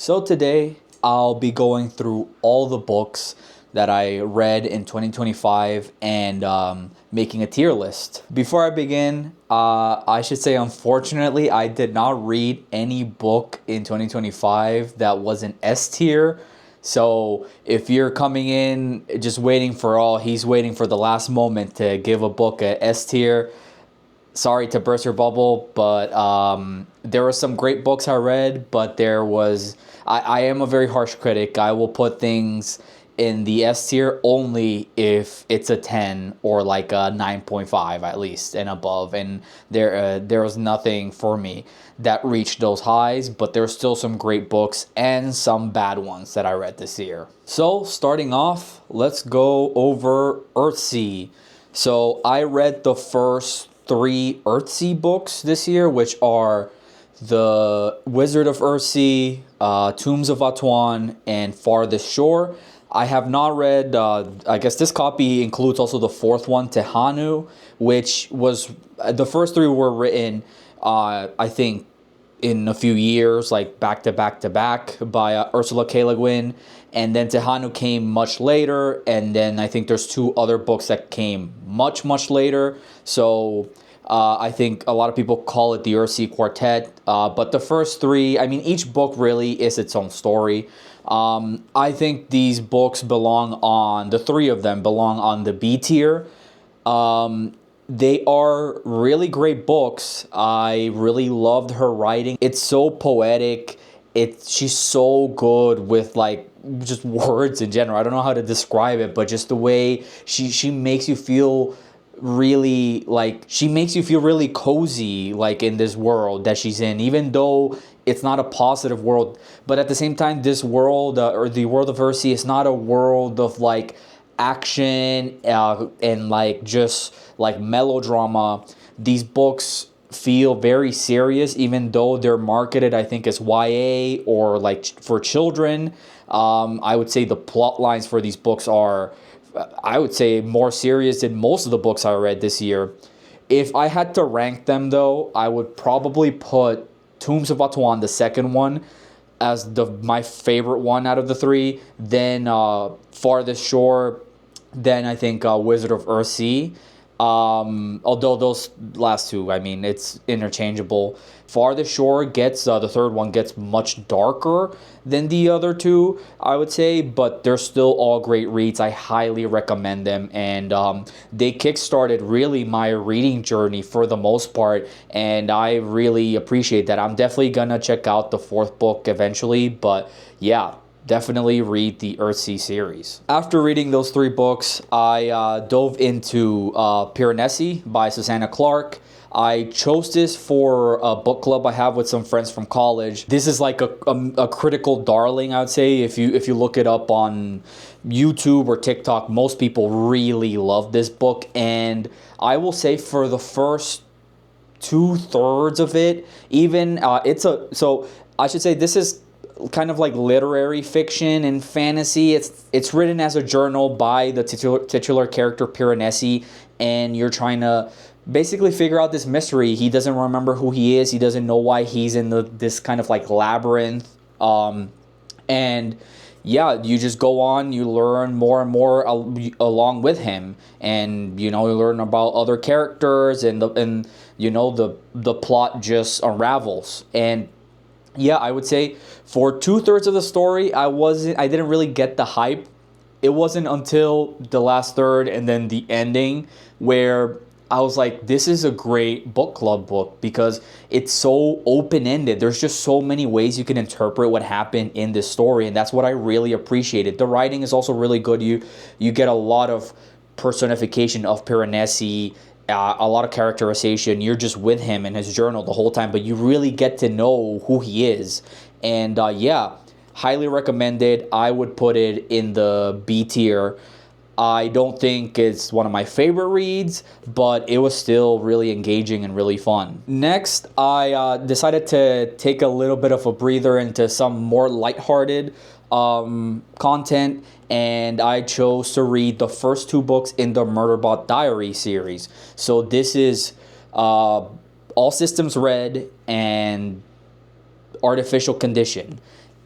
So today I'll be going through all the books that I read in 2025 and making a tier list. Before I begin, I should say unfortunately I did not read any book in 2025 that was an S tier. So if you're coming in just waiting for he's waiting for the last moment to give a book a S tier, sorry to burst your bubble, but there were some great books I read, but I am a very harsh critic. I will put things in the S tier only if it's a 10 or like a 9.5 at least and above. And there was nothing for me that reached those highs, but there's still some great books and some bad ones that I read this year. So starting off, let's go over Earthsea. So I read the first three Earthsea books this year, which are The Wizard of Earthsea, Tombs of Atuan, and Farthest Shore. I have not read, I guess this copy includes also the fourth one, Tehanu, which was, the first three were written, I think, in a few years, like back to back to back by Ursula K. Le Guin. And then Tehanu came much later. And then I think there's two other books that came much, much later. So I think a lot of people call it the Earthsea Quartet. But the first three, I mean, each book really is its own story. I think these books the three of them belong on the B tier. They are really great books. I really loved her writing. It's so poetic. She's so good with like just words in general. I don't know how to describe it, but just the way she makes you feel really cozy like in this world that she's in, even though it's not a positive world. But at the same time, this world or the world of Earthsea is not a world of like action and like just like melodrama. These books feel very serious, even though they're marketed, I think, as YA or like for children. I would say the plot lines for these books are, I would say, more serious than most of the books I read this year. If I had to rank them, though, I would probably put Tombs of Atuan, the second one, as my favorite one out of the three. Then Farthest Shore. Then I think Wizard of Earthsea. Although those last two, I mean, it's interchangeable. Farthest Shore the third one gets much darker than the other two, I would say, but they're still all great reads. I highly recommend them, and they kickstarted really my reading journey for the most part, and I really appreciate that. I'm definitely gonna check out the fourth book eventually, but yeah, definitely read the Earthsea series. After reading those three books, I dove into Piranesi by Susanna Clarke. I chose this for a book club I have with some friends from college. This is like a critical darling, I would say. If you look it up on YouTube or TikTok, most people really love this book. And I will say for the first 2/3 of it, even so I should say this is kind of like literary fiction and fantasy. It's written as a journal by the titular character Piranesi, and you're trying to basically figure out this mystery. He doesn't remember who he is. He doesn't know why he's in this kind of like labyrinth. And yeah, you just go on. You learn more and more along with him, and you learn about other characters, and the plot just unravels. And yeah, I would say for 2/3 of the story, I didn't really get the hype. It wasn't until the last third and then the ending where I was like, this is a great book club book because it's so open-ended. There's just so many ways you can interpret what happened in this story, and that's what I really appreciated. The writing is also really good. You get a lot of personification of Piranesi, a lot of characterization. You're just with him in his journal the whole time, but you really get to know who he is. And yeah, highly recommended. I would put it in the B tier. I don't think it's one of my favorite reads, but it was still really engaging and really fun. Next, I decided to take a little bit of a breather into some more lighthearted content, and I chose to read the first two books in the Murderbot Diary series. So this is All Systems Red and Artificial Condition.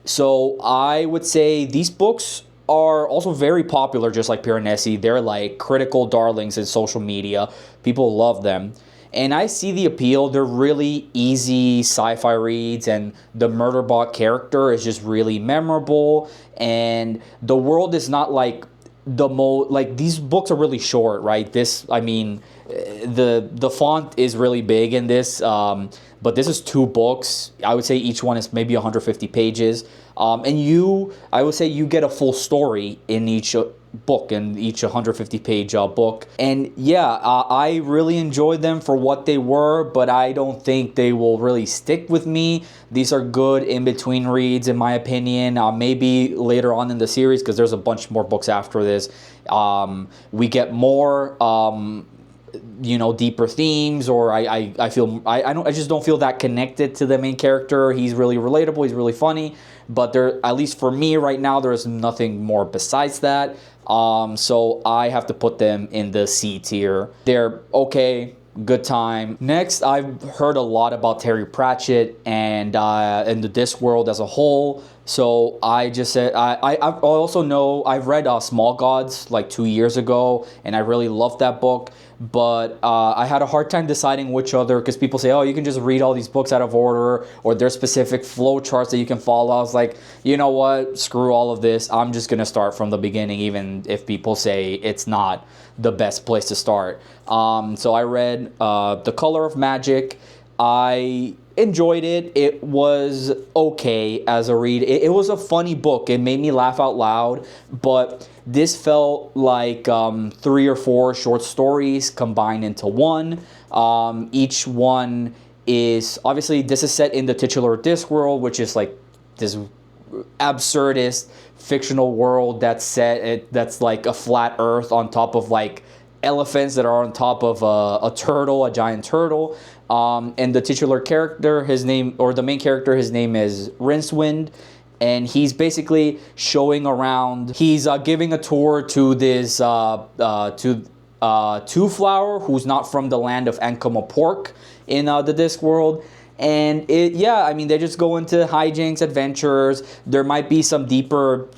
So I would say these books are also very popular, just like Piranesi. They're like critical darlings in social media. People love them. And I see the appeal. They're really easy sci-fi reads, and the Murderbot character is just really memorable. And the world is not like like these books are really short, right? This, I mean, the font is really big in this, but this is 2 books. I would say each one is maybe 150 pages, and I would say you get a full story in each book, in each 150 page book. And yeah, I really enjoyed them for what they were, but I don't think they will really stick with me. These are good in between reads, in my opinion. Maybe later on in the series, because there's a bunch more books after this, we get more deeper themes, or I feel I just don't feel that connected to the main character. He's really relatable, he's really funny, but there, at least for me right now, there is nothing more besides that. So I have to put them in the C tier. They're okay, good time. Next, I've heard a lot about Terry Pratchett and the Discworld as a whole. So I just said I also know I've read Small Gods like 2 years ago, and I really loved that book. But I had a hard time deciding which other, because people say, oh, you can just read all these books out of order, or there's specific flow charts that you can follow. I was like, you know what, screw all of this. I'm just gonna start from the beginning, even if people say it's not the best place to start. So I read The Color of Magic. I enjoyed it. It was okay as a read. It was a funny book. It made me laugh out loud, but this felt like 3 or 4 short stories combined into one. Each one is, obviously, this is set in the titular Discworld, which is like this absurdist fictional world that's like a flat earth on top of like elephants that are on top of a giant turtle. And the titular character, the main character, his name is Rincewind, and he's basically showing around. He's giving a tour to this Two Flower, who's not from the land of Ankama Pork in the Discworld. And I mean, they just go into hijinks, adventures. There might be some deeper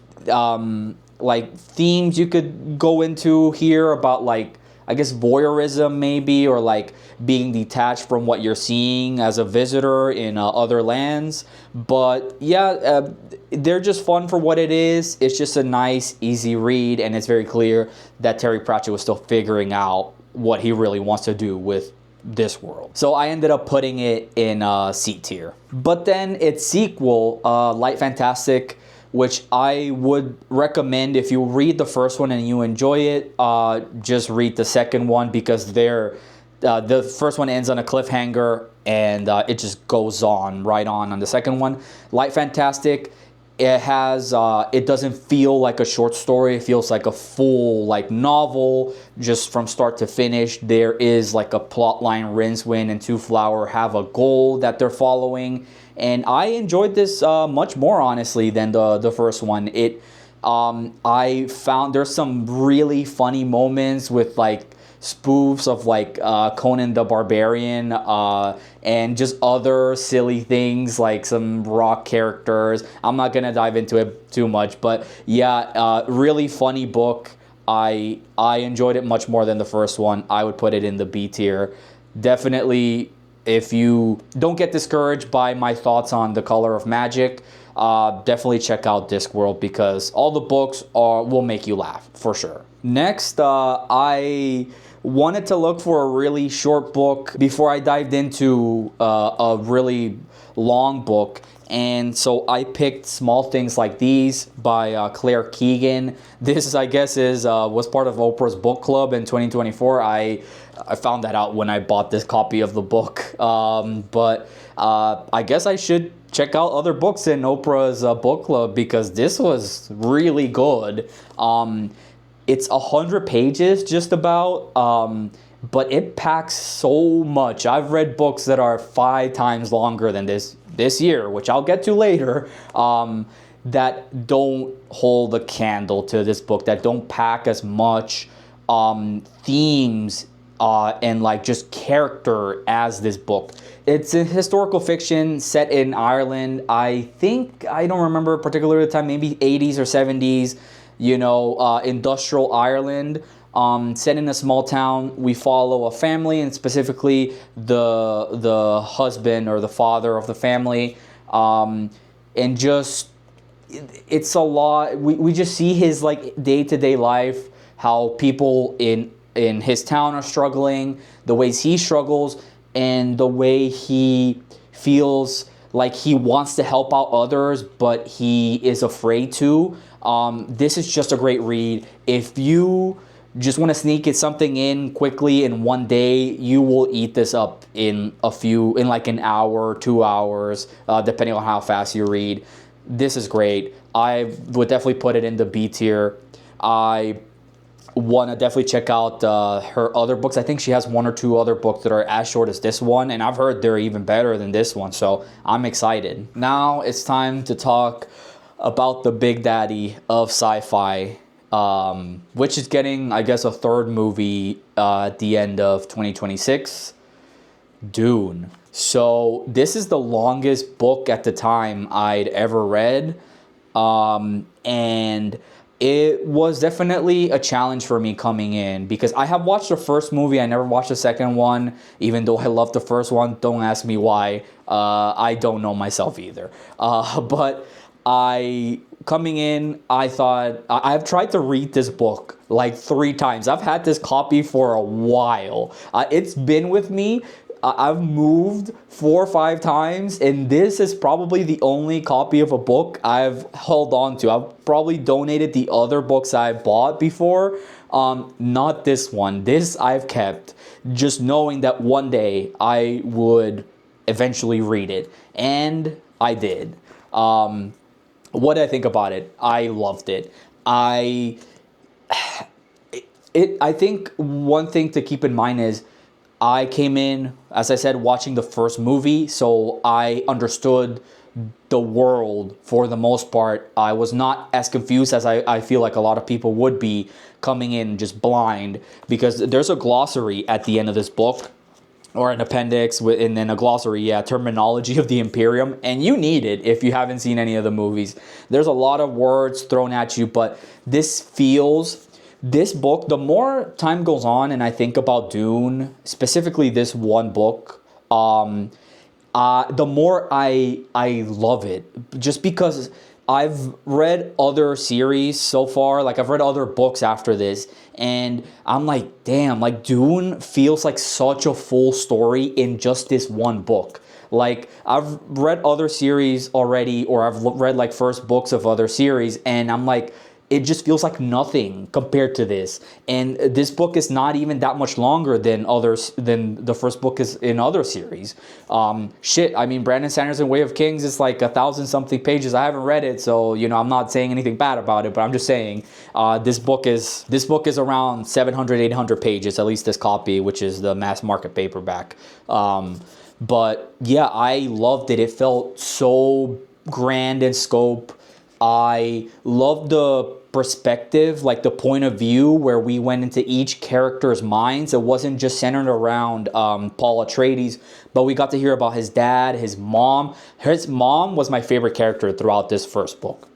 like themes you could go into here about, like, I guess voyeurism maybe, or like being detached from what you're seeing as a visitor in other lands. But yeah, they're just fun for what it is. It's just a nice, easy read, and it's very clear that Terry Pratchett was still figuring out what he really wants to do with Discworld. So I ended up putting it in C tier. But then its sequel, Light Fantastic, which I would recommend if you read the first one and you enjoy it, just read the second one, because the first one ends on a cliffhanger, and it just goes on right on the second one. Light Fantastic, it doesn't feel like a short story. It feels like a full like novel, just from start to finish. There is like a plot line. Rincewind and Two Flower have a goal that they're following, and I enjoyed this much more, honestly, than the first one. I found there's some really funny moments with like spoofs of like Conan the Barbarian, and just other silly things like some rock characters. I'm not gonna dive into it too much, but yeah, really funny book. I enjoyed it much more than the first one. I would put it in the B tier. Definitely, if you don't get discouraged by my thoughts on The Color of Magic, definitely check out Discworld, because all the books will make you laugh for sure. Next, I wanted to look for a really short book before I dived into a really long book. And so I picked Small Things Like These by Claire Keegan. This, I guess, was part of Oprah's book club in 2024. I found that out when I bought this copy of the book. But I guess I should check out other books in Oprah's book club, because this was really good. It's 100 pages just about, but it packs so much. I've read books that are 5 times longer than this year, which I'll get to later, that don't hold a candle to this book, that don't pack as much themes and like just character as this book. It's a historical fiction set in Ireland. I think, I don't remember particularly the time, maybe 80s or 70s, industrial Ireland. Set in a small town. We follow a family, and specifically the husband or the father of the family. And just, it's a lot. We just see his like day-to-day life, how people in his town are struggling, the ways he struggles, and the way he feels like he wants to help out others, but he is afraid to. This is just a great read. If you just want to sneak it something in quickly in one day, you will eat this up in like an hour, 2 hours, depending on how fast you read. This is great. I would definitely put it in the B tier. I want to definitely check out her other books. I think she has 1 or 2 other books that are as short as this one, and I've heard they're even better than this one, so I'm excited. Now it's time to talk about the big daddy of sci-fi, which is getting, I guess, a third movie at the end of 2026, Dune. So this is the longest book at the time I'd ever read, and it was definitely a challenge for me coming in, because I have watched the first movie. I never watched the second one, even though I loved the first one. Don't ask me why. I don't know myself either. But coming in, I thought, I've tried to read this book like 3 times. I've had this copy for a while. It's been with me. I've moved 4 or 5 times, and this is probably the only copy of a book I've held on to. I've probably donated the other books I bought before. Not this one. This I've kept, just knowing that one day I would eventually read it. And I did. What did I think about it? I loved it. I think one thing to keep in mind is, I came in, as I said, watching the first movie, so I understood the world for the most part. I was not as confused as I feel like a lot of people would be coming in just blind, because there's a glossary at the end of this book, or an appendix, and then a glossary, terminology of the Imperium, and you need it if you haven't seen any of the movies. There's a lot of words thrown at you, but this book, the more time goes on and I think about Dune, specifically this one book, the more I love it. Just because I've read other series so far, like I've read other books after this, and I'm like, damn, like Dune feels like such a full story in just this one book. Like, I've read other series already, or I've read like first books of other series, and I'm like, it just feels like nothing compared to this. And this book is not even that much longer than the first book is in other series. I mean, Brandon Sanderson Way of Kings is like 1,000 something pages. I haven't read it, so I'm not saying anything bad about it, but I'm just saying this book is around 700, 800 pages, at least this copy, which is the mass market paperback. But yeah, I loved it. It felt so grand in scope. I loved the perspective, like the point of view where we went into each character's minds. It wasn't just centered around Paul Atreides, but we got to hear about his dad, his mom. His mom was my favorite character throughout this first book.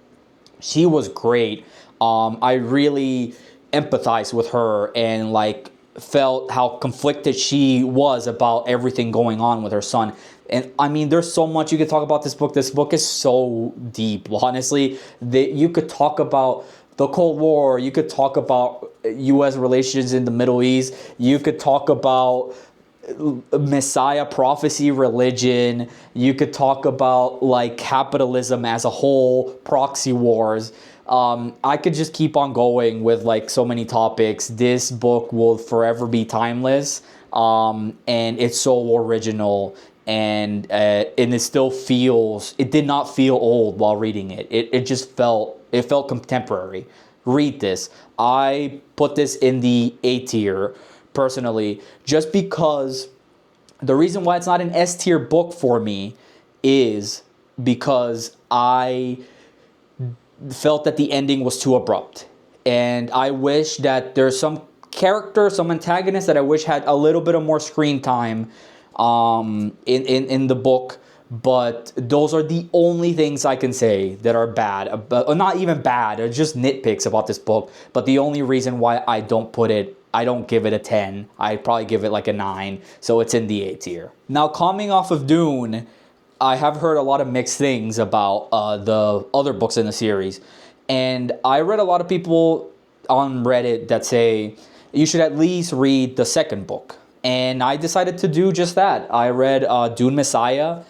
She was great. I really empathized with her, and like felt how conflicted she was about everything going on with her son. And I mean, there's so much you could talk about this book. This book is so deep. Honestly, you could talk about the Cold War. You could talk about U.S. relations in the Middle East. You could talk about Messiah prophecy, religion. You could talk about like capitalism as a whole, proxy wars. I could just keep on going with like so many topics. This book will forever be timeless, and it's so original. And it did not feel old while reading it. It just felt contemporary. Read this. I put this in the A tier personally, just because the reason why it's not an S tier book for me is because I felt that the ending was too abrupt. And I wish that there's some characters, some antagonists that I wish had a little bit of more screen time in the book. But those are the only things I can say that are bad, or not even bad, or just nitpicks about this book. But the only reason why I don't give it a 10, I'd probably give it like a 9. So it's in the A tier. Now, coming off of Dune, I have heard a lot of mixed things about the other books in the series. And I read a lot of people on Reddit that say you should at least read the second book. And I decided to do just that. I read Dune Messiah.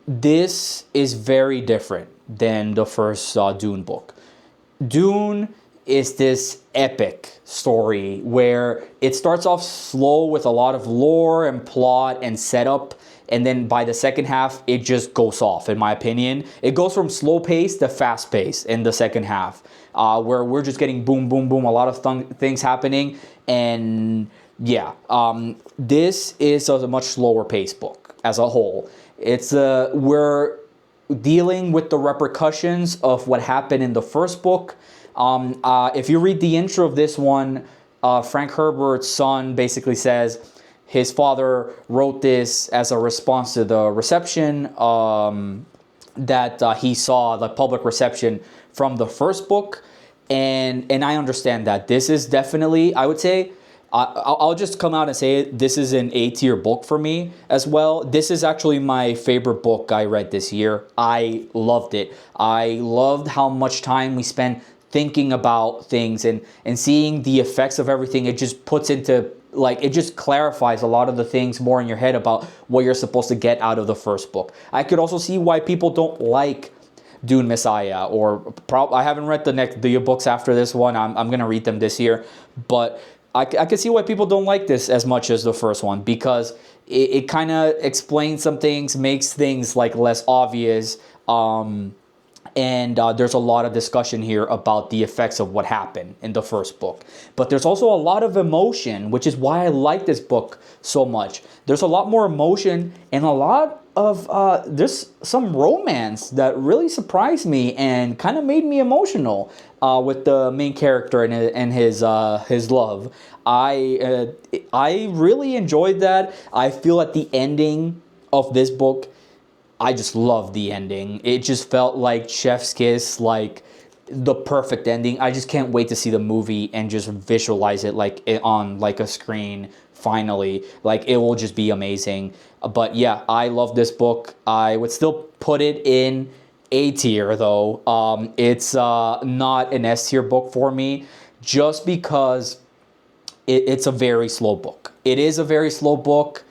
This is very different than the first Dune book. Dune is this epic story where it starts off slow with a lot of lore and plot and setup, and then by the second half it just goes off, in my opinion. It goes from slow pace to fast pace in the second half, where we're just getting boom boom boom, a lot of things happening. And yeah, this is a much slower pace book as a whole. It's we're dealing with the repercussions of what happened in the first book. If you read the intro of this one, Frank Herbert's son basically says his father wrote this as a response to the reception that he saw, the public reception from the first book. And I understand that. This is definitely, I would say, I'll just come out and say it, this is an A-tier book for me as well. This is actually my favorite book I read this year. I loved it. I loved how much time we spent thinking about things and seeing the effects of everything. It just puts into, like, it just clarifies a lot of the things more in your head about what you're supposed to get out of the first book. I could also see why people don't like Dune Messiah, or I haven't read the books after this one. I'm going to read them this year, but I can see why people don't like this as much as the first one, because it kind of explains some things, makes things like less obvious, and there's a lot of discussion here about the effects of what happened in the first book. But there's also a lot of emotion, which is why I like this book so much. There's a lot more emotion and a lot of there's some romance that really surprised me and kind of made me emotional with the main character and his love. I really enjoyed that. I feel at the ending of this book, I just love the ending. It just felt like chef's kiss, like the perfect ending. I just can't wait to see the movie and just visualize it like on like a screen. Finally, like, it will just be amazing. But yeah, I love this book. I would still put it in A tier though. It's not an S tier book for me, just because it's a very slow book. It is a very slow book.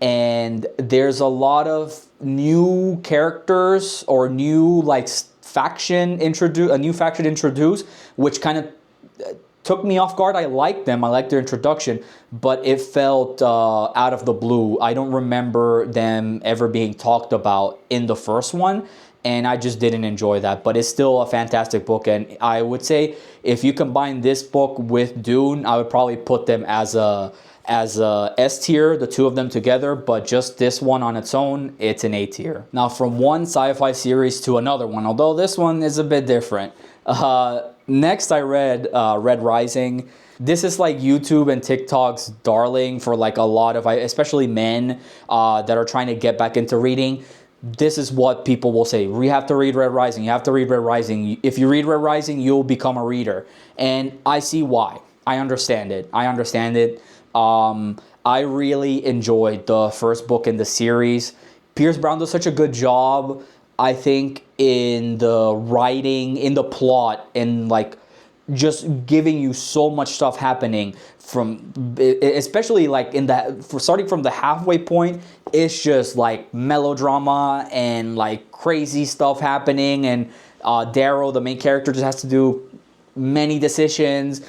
And there's a lot of new characters or new like a new faction introduced, which kind of took me off guard. I liked them. I liked their introduction, but it felt out of the blue. I don't remember them ever being talked about in the first one, and I just didn't enjoy that. But it's still a fantastic book, and I would say if you combine this book with Dune, I would probably put them as a S tier, the two of them together, but just this one on its own, it's an A tier. Now, from one sci-fi series to another one, although this one is a bit different. Next, I read Red Rising. This is like YouTube and TikTok's darling for like a lot of, especially men that are trying to get back into reading. This is what people will say. You have to read Red Rising. You have to read Red Rising. If you read Red Rising, you'll become a reader. And I see why. I understand it. I really enjoyed the first book in the series. Pierce Brown does such a good job, I think, in the writing, in the plot, and like just giving you so much stuff happening from, especially like starting from the halfway point, it's just like melodrama and like crazy stuff happening, and Darrow, the main character, just has to do many decisions.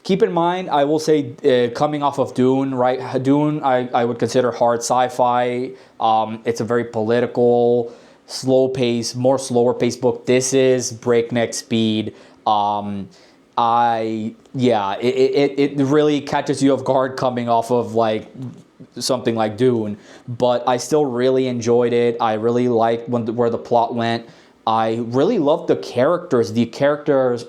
Keep in mind, I will say, coming off of Dune, right? Dune, I would consider hard sci-fi. It's a very political, more slower paced book. This is breakneck speed. It really catches you off guard coming off of like something like Dune, but I still really enjoyed it. I really liked where the plot went. I really love the characters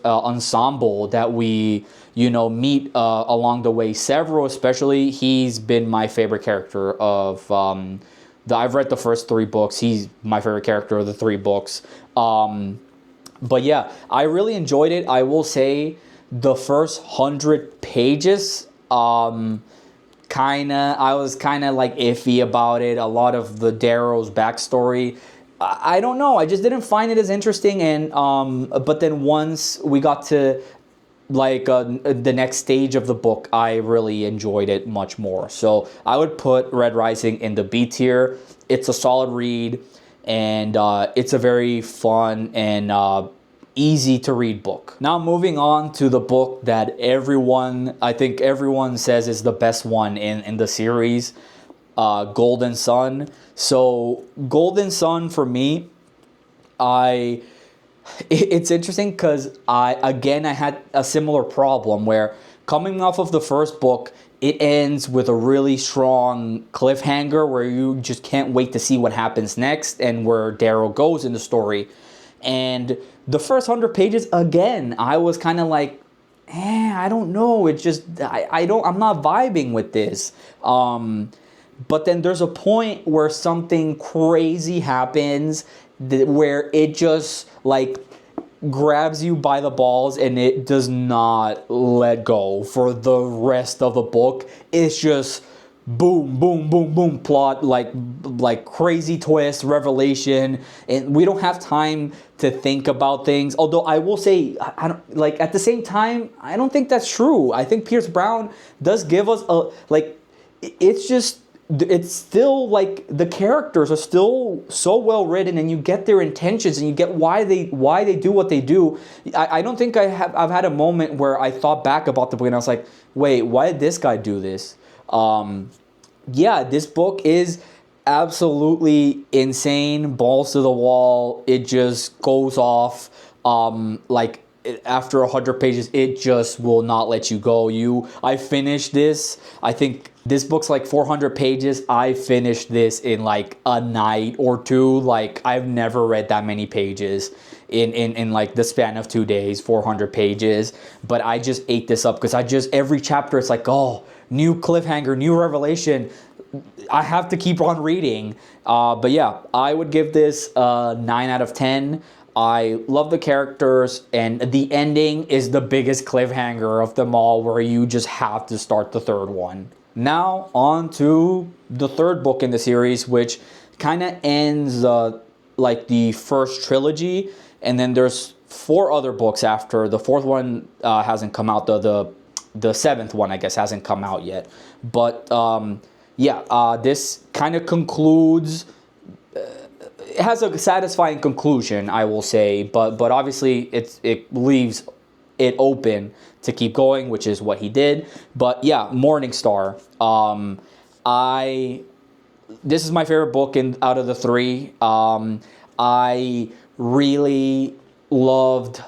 ensemble that we meet along the way. Several, especially, he's been my favorite character of I've read the first three books. He's my favorite character of the three books. But yeah, I really enjoyed it. I will say the first 100 pages, I was kind of like iffy about it. A lot of the Darrow's backstory, I don't know. I just didn't find it as interesting. And but then once we got to like the next stage of the book, I really enjoyed it much more. So I would put Red Rising in the B tier. It's a solid read, and it's a very fun and easy to read book. Now moving on to the book that I think everyone says is the best one in the series, Golden Son. So Golden Son for me, it's interesting because I had a similar problem where, coming off of the first book, it ends with a really strong cliffhanger where you just can't wait to see what happens next and where Darrow goes in the story. And the first 100 pages, again, I was kind of like, I don't know. It's just, I'm not vibing with this. But then there's a point where something crazy happens where it just like grabs you by the balls and it does not let go for the rest of the book. It's just boom, boom, boom, boom, plot, like crazy twist, revelation, and we don't have time to think about things. Although I will say, I don't like, at the same time, I don't think that's true. I think Pierce Brown does give us it's still like the characters are still so well written, and you get their intentions and you get why they do what they do. I don't think I've had a moment where I thought back about the book and I was like, wait, why did this guy do this? Yeah, this book is absolutely insane, balls to the wall. It just goes off. After 100 pages, it just will not let you go. I finished this. I think this book's like 400 pages. I finished this in like a night or two. Like, I've never read that many pages in like the span of 2 days, 400 pages. But I just ate this up because every chapter it's like, oh, new cliffhanger, new revelation. I have to keep on reading. But yeah, I would give this a 9 out of 10. I love the characters, and the ending is the biggest cliffhanger of them all, where you just have to start the third one. Now on to the third book in the series, which kind of ends like the first trilogy, and then there's 4 other books after. The fourth one hasn't come out. The seventh one, I guess, hasn't come out yet. But this kind of concludes. It has a satisfying conclusion, I will say, but obviously it leaves it open to keep going, which is what he did. But yeah, Morningstar. This is my favorite book out of the 3. I really loved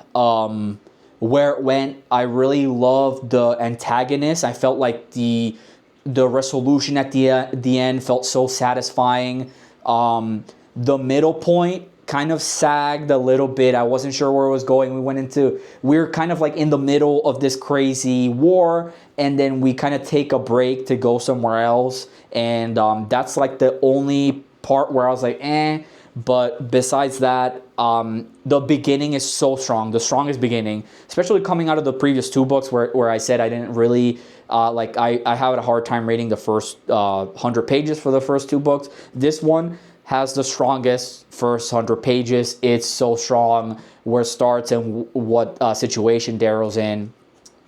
where it went. I really loved the antagonist. I felt like the resolution at the end felt so satisfying. The middle point kind of sagged a little bit. I wasn't sure where it was going. We were kind of like in the middle of this crazy war, and then we kind of take a break to go somewhere else. And that's like the only part where I was like, eh. But besides that, the beginning is so strong, the strongest beginning, especially coming out of the previous 2 books where I said I didn't really, I had a hard time reading the first 100 pages for the first 2 books. This one has the strongest first 100 pages. It's so strong where it starts and what situation Darrow's in.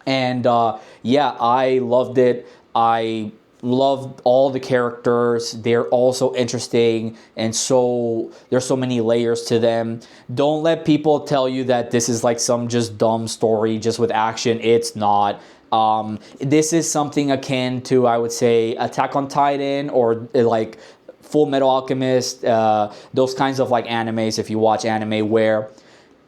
And I loved it. I loved all the characters. They're also interesting, and so there's so many layers to them. Don't let people tell you that this is like some just dumb story just with action. It's not. This is something akin to, I would say, Attack on Titan, or like Full Metal Alchemist, those kinds of like animes, if you watch anime, where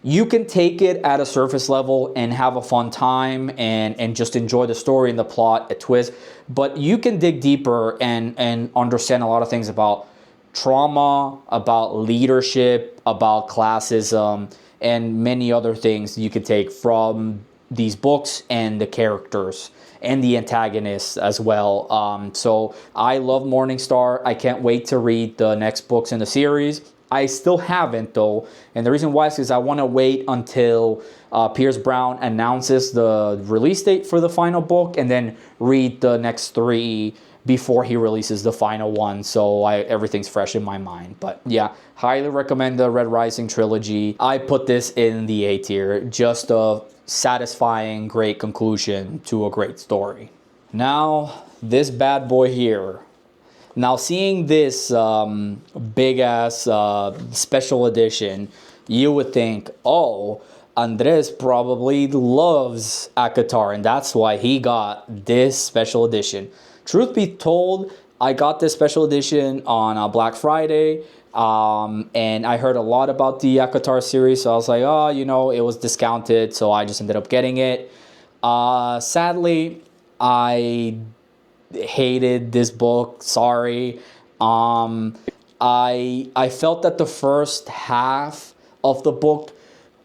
you can take it at a surface level and have a fun time and just enjoy the story and the plot, a twist, but you can dig deeper and understand a lot of things about trauma, about leadership, about classism, and many other things you could take from these books and the characters and the antagonists as well. So I love Morningstar. I can't wait to read the next books in the series. I still haven't though, and the reason why is because I want to wait until Pierce Brown announces the release date for the final book, and then read the next three before he releases the final one, so everything's fresh in my mind. But yeah, highly recommend the Red Rising trilogy. I put this in the A tier, just a satisfying, great conclusion to a great story. Now, this bad boy here. Now, seeing this big ass special edition, you would think, oh, Andres probably loves ACOTAR, and that's why he got this special edition. Truth be told, I got this special edition on Black Friday, and I heard a lot about the ACOTAR series, so I was like, oh, you know, it was discounted, so I just ended up getting it. Sadly, I hated this book. Sorry. I felt that the first half of the book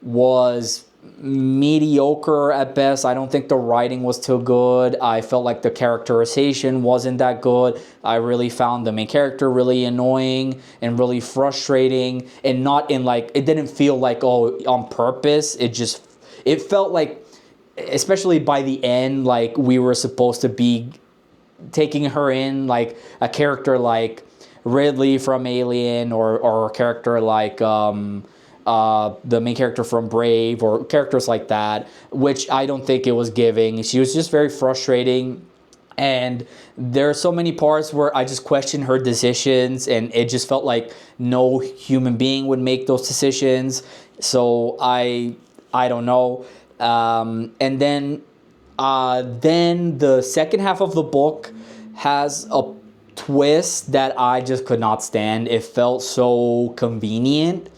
was mediocre at best. I don't think the writing was too good. I felt like the characterization wasn't that good. I really found the main character really annoying and really frustrating, and not in like, it didn't feel like, oh, on purpose. It felt like, especially by the end, like we were supposed to be taking her in, like a character like Ridley from Alien, or a character like the main character from Brave, or characters like that, which I don't think it was giving. She was just very frustrating, and there are so many parts where I just questioned her decisions, and it just felt like no human being would make those decisions. So I don't know. And then the second half of the book has a twist that I just could not stand. It felt so convenient.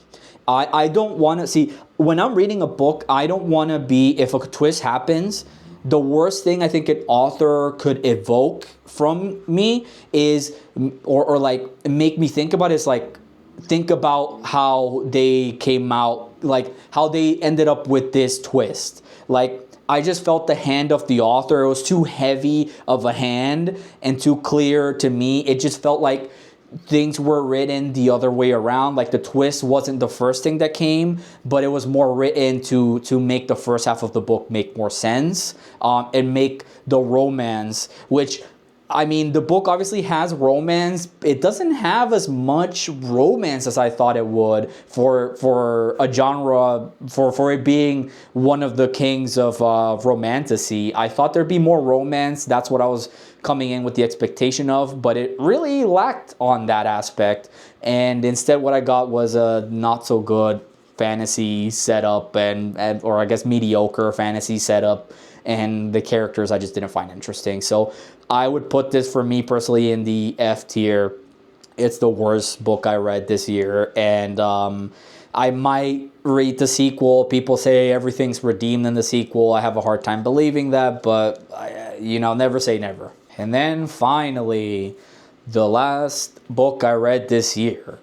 I don't want to see, when I'm reading a book, I don't want to be, if a twist happens, the worst thing I think an author could evoke from me is, or like make me think about, is like, think about how they came out, like how they ended up with this twist. Like, I just felt the hand of the author, it was too heavy of a hand and too clear to me. It just felt like things were written the other way around. Like the twist wasn't the first thing that came, but it was more written to make the first half of the book make more sense, and make the romance, which, I mean, the book obviously has romance. It doesn't have as much romance as I thought it would for a genre, for it being one of the kings of romantasy. I thought there'd be more romance. That's what I was coming in with the expectation of, but it really lacked on that aspect. And instead what I got was a not so good fantasy setup, and or I guess mediocre fantasy setup, and the characters I just didn't find interesting. So I would put this, for me personally, in the F tier. It's the worst book I read this year, and I might read the sequel. People say everything's redeemed in the sequel. I have a hard time believing that, but never say never. And then finally, the last book I read this year,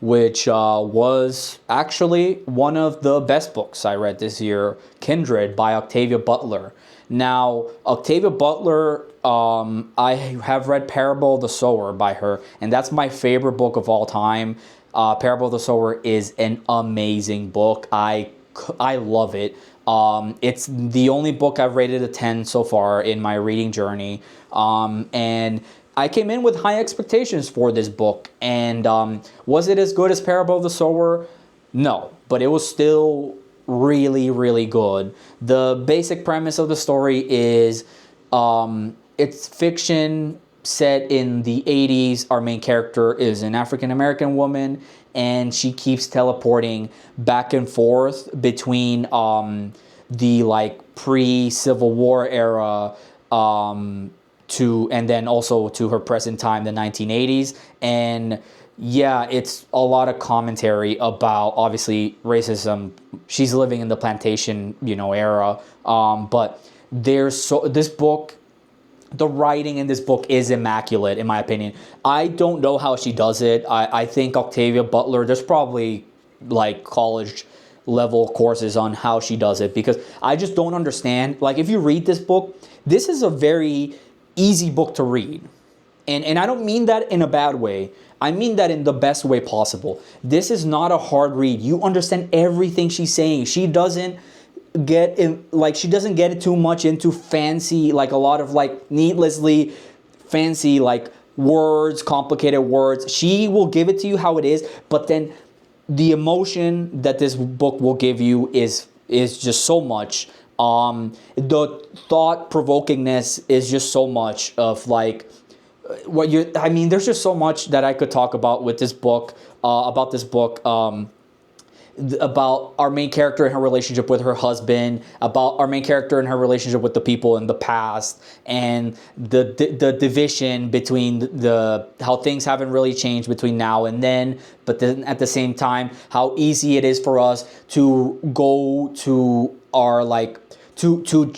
which was actually one of the best books I read this year, Kindred by Octavia Butler. Now, Octavia Butler, I have read Parable of the Sower by her, and that's my favorite book of all time. Parable of the Sower is an amazing book. I love it. It's the only book I've rated a 10 so far in my reading journey. And I came in with high expectations for this book. And was it as good as Parable of the Sower? No, but it was still really, really good. The basic premise of the story is it's fiction set in the 80s. Our main character is an African-American woman, and she keeps teleporting back and forth between the like pre-Civil War era and then also to her present time, the 1980s. And yeah, it's a lot of commentary about, obviously, racism. She's living in the plantation, era. But this book the writing in this book is immaculate, in my opinion. I don't know how she does it. I think Octavia Butler, there's probably like college level courses on how she does it, because I just don't understand. Like, if you read this book, this is a very easy book to read. And I don't mean that in a bad way. I mean that in the best way possible. This is not a hard read. You understand everything she's saying. She doesn't she doesn't get it too much into fancy, like a lot of like needlessly fancy like words, complicated words. She will give it to you how it is, but then the emotion that this book will give you is just so much. The thought provokingness is just so much of like what you. I mean, there's just so much that I could talk about with this book. About this book. About our main character and her relationship with her husband, about our main character and her relationship with the people in the past, and the division between the how things haven't really changed between now and then, but then at the same time how easy it is for us to go to our like to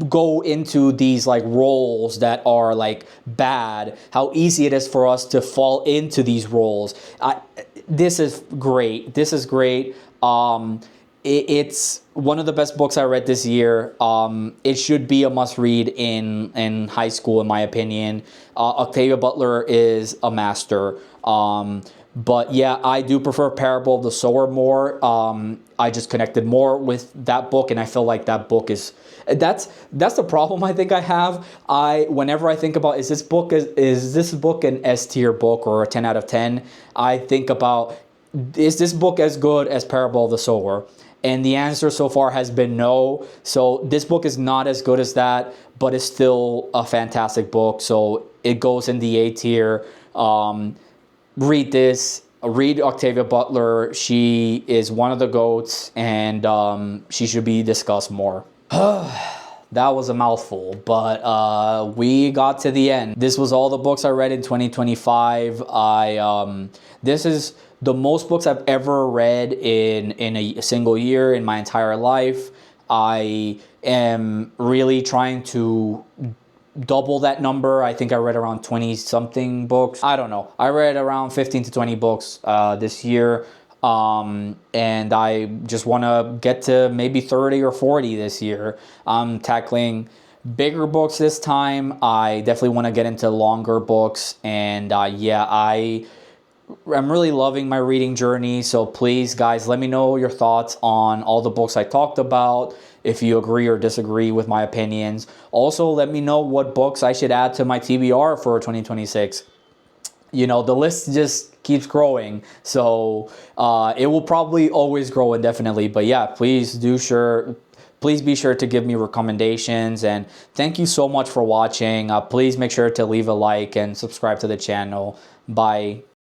go into these like roles that are like bad, how easy it is for us to fall into these roles. This is great. This is great. It's one of the best books I read this year. It should be a must read in high school, in my opinion. Octavia Butler is a master. But yeah, I do prefer Parable of the Sower more. I just connected more with that book, and I feel like that book is that's the problem I think I have. Whenever I think about is this book an S tier book or a 10 out of 10, I think about, is this book as good as Parable of the Sower? And the answer so far has been no. So this book is not as good as that, but it's still a fantastic book. So it goes in the A tier. Read this. Read Octavia Butler. She is one of the GOATs, and she should be discussed more. That was a mouthful, but we got to the end. This was all the books I read in 2025. This is the most books I've ever read in a single year in my entire life. I am really trying to double that number. I think I read around 20 something books. I don't know. I read around 15 to 20 books this year. And I just want to get to maybe 30 or 40 this year. I'm tackling bigger books this time. I definitely want to get into longer books. And yeah, I'm really loving my reading journey. So please, guys, let me know your thoughts on all the books I talked about, if you agree or disagree with my opinions. Also, let me know what books I should add to my TBR for 2026. You know, the list just keeps growing. So it will probably always grow indefinitely. But yeah, please be sure to give me recommendations. And thank you so much for watching. Please make sure to leave a like and subscribe to the channel. Bye.